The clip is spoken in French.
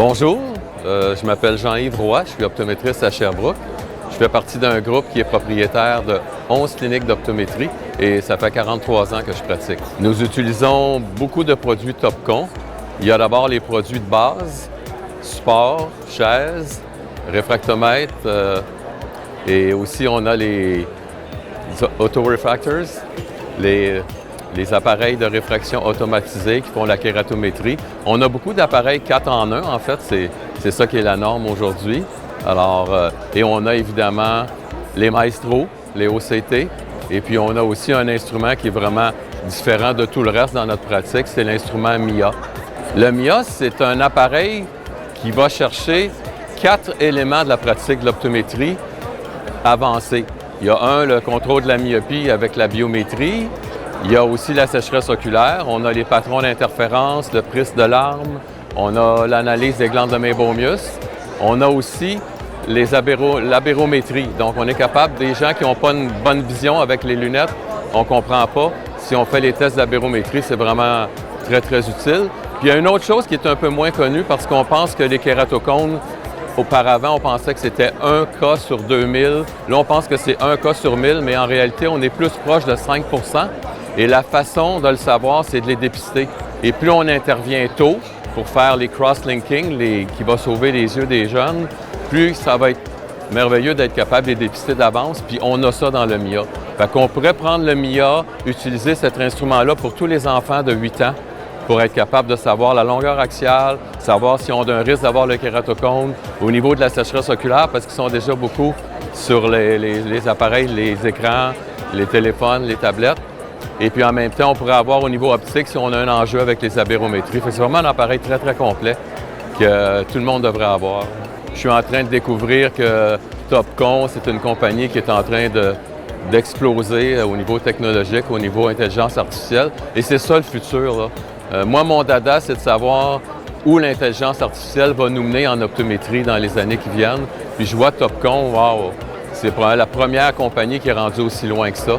Bonjour, je m'appelle Jean-Yves Roy, je suis optométriste à Sherbrooke. Je fais partie d'un groupe qui est propriétaire de 11 cliniques d'optométrie et ça fait 43 ans que je pratique. Nous utilisons beaucoup de produits Topcon. Il y a d'abord les produits de base, support, chaises, réfractomètres et aussi on a les autorefractors, les appareils de réfraction automatisés qui font la kératométrie. On a beaucoup d'appareils 4 en 1, en fait, c'est ça qui est la norme aujourd'hui. Alors, et on a évidemment les Maestro, les OCT, et puis on a aussi un instrument qui est vraiment différent de tout le reste dans notre pratique, c'est l'instrument MIA. Le MIA, c'est un appareil qui va chercher 4 éléments de la pratique de l'optométrie avancée. Il y a le contrôle de la myopie avec la biométrie. Il y a aussi la sécheresse oculaire. On a les patrons d'interférence, le prisme de larmes. On a l'analyse des glandes de Meibomius. On a aussi l'abérométrie. Donc, on est capable, des gens qui n'ont pas une bonne vision avec les lunettes, on ne comprend pas. Si on fait les tests d'abérométrie, c'est vraiment très, très utile. Puis, il y a une autre chose qui est un peu moins connue parce qu'on pense que les kératocones, auparavant, on pensait que c'était 1 cas sur 2000. Là, on pense que c'est 1 cas sur 1000, mais en réalité, on est plus proche de 5 %. Et la façon de le savoir, c'est de les dépister. Et plus on intervient tôt pour faire les cross-linking, qui va sauver les yeux des jeunes, plus ça va être merveilleux d'être capable de les dépister d'avance, puis on a ça dans le MIA. Fait qu'on pourrait prendre le MIA, utiliser cet instrument-là pour tous les enfants de 8 ans, pour être capable de savoir la longueur axiale, savoir si on a un risque d'avoir le kératocone, au niveau de la sécheresse oculaire, parce qu'ils sont déjà beaucoup sur les appareils, les écrans, les téléphones, les tablettes. Et puis en même temps, on pourrait avoir au niveau optique si on a un enjeu avec les abérométries. C'est vraiment un appareil très, très complet que tout le monde devrait avoir. Je suis en train de découvrir que Topcon, c'est une compagnie qui est en train d'exploser au niveau technologique, au niveau intelligence artificielle. Et c'est ça le futur, là. Moi, mon dada, c'est de savoir où l'intelligence artificielle va nous mener en optométrie dans les années qui viennent. Puis je vois Topcon, wow, c'est la première compagnie qui est rendue aussi loin que ça.